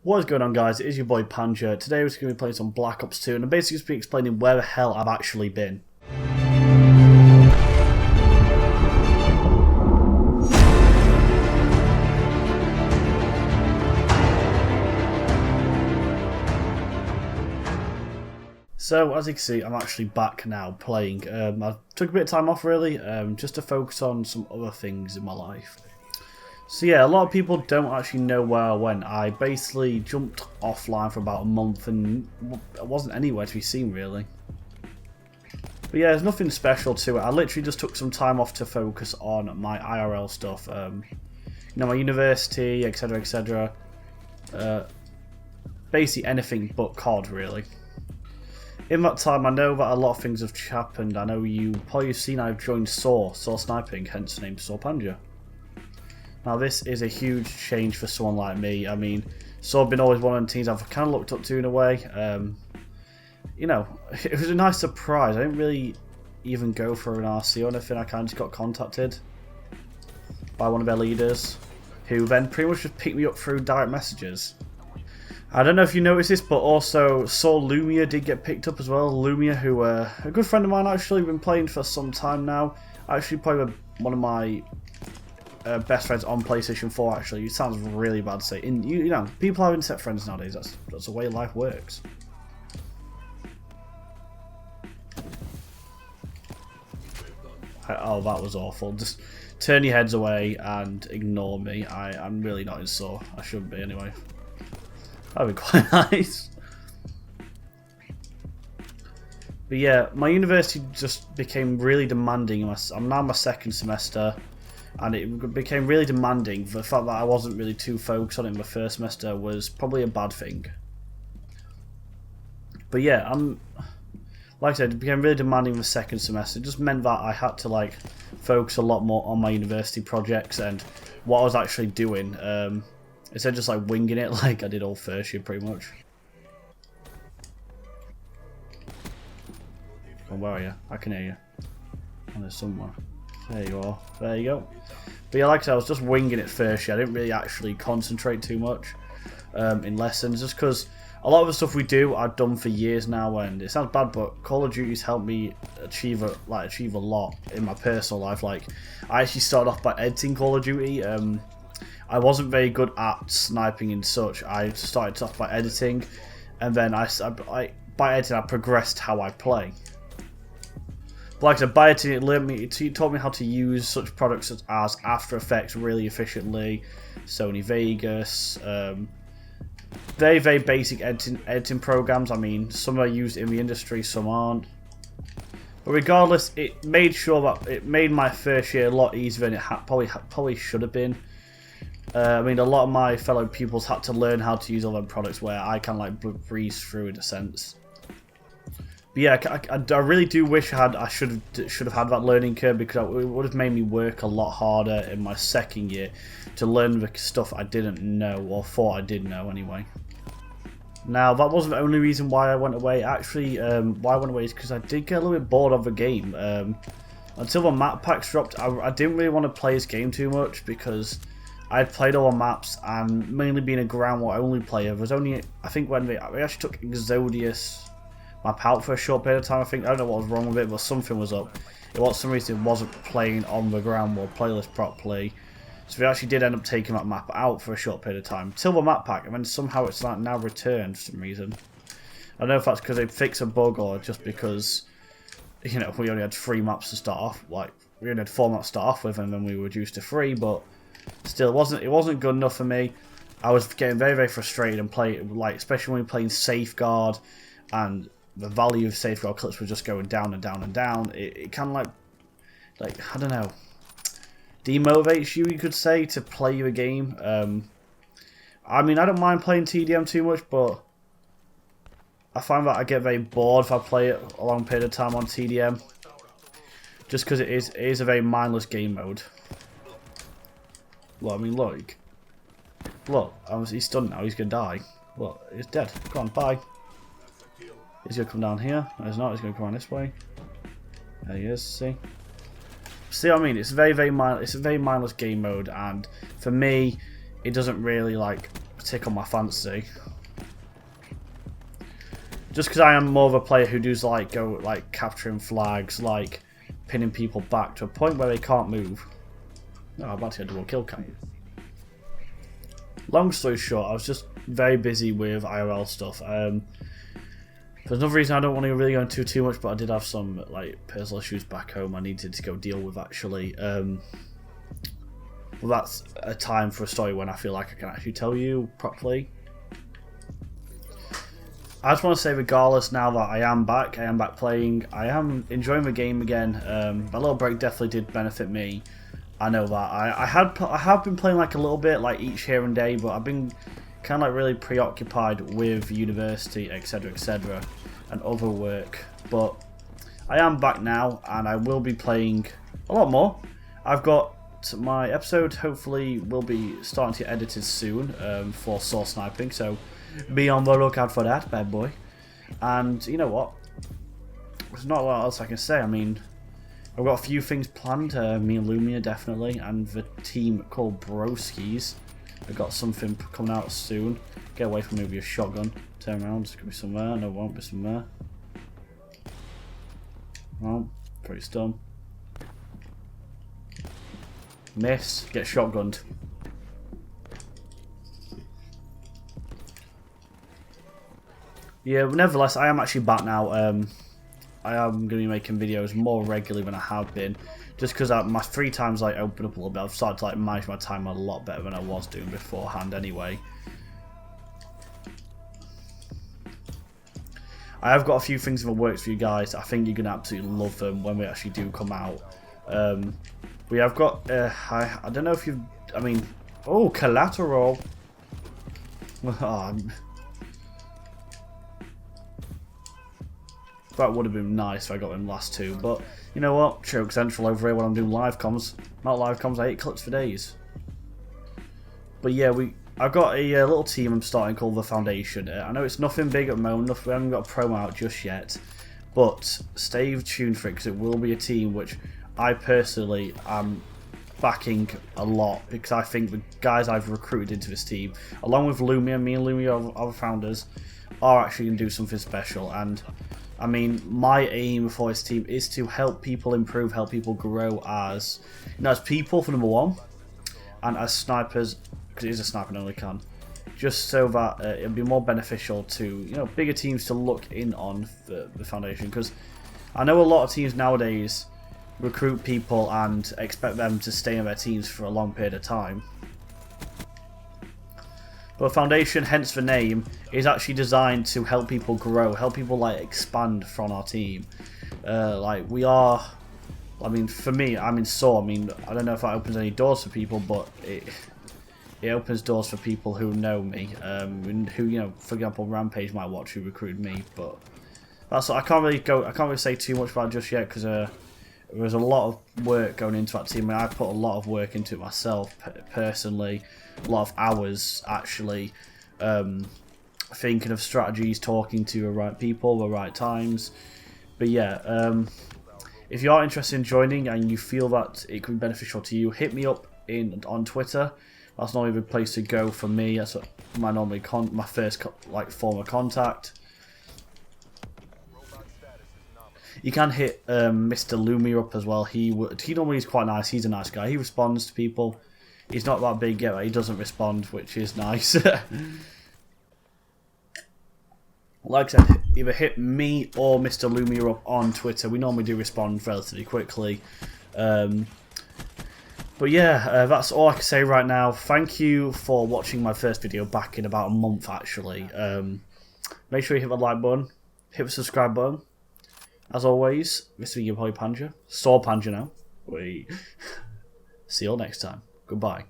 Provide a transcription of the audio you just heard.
What is going on, guys? It is your boy Panja. Today we're going to be playing some Black Ops 2 and I'm basically just be explaining where the hell I've actually been. So, as you can see, I'm actually back now playing. I took a bit of time off really, just to focus on some other things in my life. So yeah, a lot of people don't actually know where I went. I basically jumped offline for about a month and I wasn't anywhere to be seen really. But yeah, there's nothing special to it. I literally just took some time off to focus on my IRL stuff. You know, my university, etc, etc. Basically anything but COD really. In that time, I know that a lot of things have happened. I know you probably seen I've joined SAW Sniping, hence the name SAW Panja. Now this is a huge change for someone like me. I mean, SAW have been always one of the teams I've kind of looked up to in a way. You know, it was a nice surprise. I didn't really even go for an RC or anything. I kind of just got contacted by one of their leaders, who then pretty much just picked me up through direct messages. I don't know if you noticed this, but also SAW Lumia did get picked up as well. Lumia, who a good friend of mine actually, been playing for some time now. Actually, probably one of my best friends on PlayStation 4 actually. It sounds really bad to say. You know, people have internet friends nowadays. That's the way life works. Oh, that was awful. Just turn your heads away and ignore me. I'm really not in SAW. I shouldn't be anyway. That'd be quite nice. But yeah, my university just became really demanding. I'm now in my second semester. And it became really demanding. The fact that I wasn't really too focused on it in the first semester was probably a bad thing. But yeah, like I said, it became really demanding in the second semester. It just meant that I had to like focus a lot more on my university projects and what I was actually doing. Instead of just like winging it like I did all first year pretty much. Oh, where are you? I can hear you. Oh, there's somewhere. There you are. There you go. But yeah, like I said, I was just winging it first year. I didn't really actually concentrate too much in lessons, just because a lot of the stuff we do I've done for years now, and it sounds bad, but Call of Duty's helped me achieve a lot in my personal life. Like, I actually started off by editing Call of Duty. I wasn't very good at sniping and such. I started off by editing, and then by editing I progressed how I play. But like I said, by editing it taught me how to use such products as After Effects really efficiently, Sony Vegas, very, very basic editing programs. I mean, some are used in the industry, some aren't. But regardless, it made sure that it made my first year a lot easier than it probably should have been. I mean, a lot of my fellow pupils had to learn how to use all them products where I kind of like breeze through in a sense. But yeah, I really do wish I should have had that learning curve, because it would have made me work a lot harder in my second year to learn the stuff I didn't know, or thought I did know anyway. Now, that wasn't the only reason why I went away. Actually, why I went away is because I did get a little bit bored of the game. Until the map packs dropped, I didn't really want to play this game too much, because I'd played all the maps, and mainly being a ground war only player, there was only, I think when we actually took Exodius map out for a short period of time. I don't know what was wrong with it, but something was up. For some reason it wasn't playing on the ground war playlist properly. So we actually did end up taking that map out for a short period of time, till the map pack, and then somehow it's like now returned for some reason. I don't know if that's because they fixed a bug, or just because, you know, we only had 3 maps to start off, like we only had 4 maps to start off with, and then we were reduced to 3, but still it wasn't good enough for me. I was getting very, very frustrated and especially when we were playing Safeguard, and the value of Safeguard clips was just going down and down and down. It kind of like I don't know, demotivates you could say, to play the game. I mean, I don't mind playing TDM too much, but I find that I get very bored if I play it a long period of time on TDM, just because it is a very mindless game mode. Well, I mean, look, he's stunned now. He's gonna die. Well, he's dead. Go on, bye. He's gonna come down here. No, he's not. He's gonna come around this way. There he is. See what I mean? It's a very, very mindless game mode, and for me, it doesn't really like tickle my fancy. Just because I am more of a player who does like go like capturing flags, like pinning people back to a point where they can't move. No, I'm about to get a double kill cam. Long story short, I was just very busy with IRL stuff. There's another reason I don't want to really go into too much, but I did have some like personal issues back home I needed to go deal with actually. Well, that's a time for a story when I feel like I can actually tell you properly. I just want to say, regardless, now that I am back playing, I am enjoying the game again. My little break definitely did benefit me. I know that. I have been playing like a little bit, like each here and day, but I've been kind of like really preoccupied with university, etc., and other work. But I am back now, and I will be playing a lot more. I've got my episode, hopefully, will be starting to get edited soon for Source Sniping, so be on the lookout for that, bad boy. And you know what? There's not a lot else I can say. I mean, I've got a few things planned. Me and Lumia definitely, and the team called Broskis. I've got something coming out soon. Get away from me with your shotgun. Turn around. It's gonna be somewhere. No, it won't be somewhere. Well, pretty dumb. Miss. Get shotgunned. Yeah, nevertheless, I am actually back now. I am going to be making videos more regularly than I have been, just because my free time's like opened up a little bit. I've started to like manage my time a lot better than I was doing beforehand. Anyway, I have got a few things in the works for you guys. I think you're going to absolutely love them when we actually do come out. We have got I don't know if you've. I mean, oh, collateral. That would have been nice if I got them last two, but you know what? Choke Central over here when I'm doing live comms. Not live comms, I hate clips for days. But yeah, I've got a little team I'm starting called The Foundation. I know it's nothing big at the moment, we haven't got a promo out just yet, but stay tuned for it because it will be a team which I personally am backing a lot, because I think the guys I've recruited into this team, along with Lumia, me and Lumia are the founders, are actually going to do something special. And I mean, my aim for this team is to help people improve, help people grow as, as people for number one, and as snipers, because it is a sniper and only can, just so that it'll be more beneficial to bigger teams to look in on the Foundation. Because I know a lot of teams nowadays recruit people and expect them to stay in their teams for a long period of time. But Foundation, hence the name, is actually designed to help people grow, help people like expand from our team. Like we are, I mean, for me, I'm in SOAR. I mean, I don't know if that opens any doors for people, but it opens doors for people who know me, who for example, Rampage might watch, who recruited me. But that's I can't really say too much about it just yet, because there's a lot of work going into that team, and I put a lot of work into it myself personally. A lot of hours actually thinking of strategies, talking to the right people, the right times. But yeah, if you are interested in joining and you feel that it could be beneficial to you, hit me up on Twitter. That's normally the place to go for me. That's my first form of contact. You can hit Mr. Lumia up as well. He normally is quite nice. He's a nice guy. He responds to people. He's not that big yet, he doesn't respond, which is nice. Like I said, either hit me or Mr. Lumia up on Twitter. We normally do respond relatively quickly. But yeah, that's all I can say right now. Thank you for watching my first video back in about a month, actually. Make sure you hit the like button, hit the subscribe button. As always, Mr. Your Boy Panja. Saw Panja now. See you all next time. Goodbye.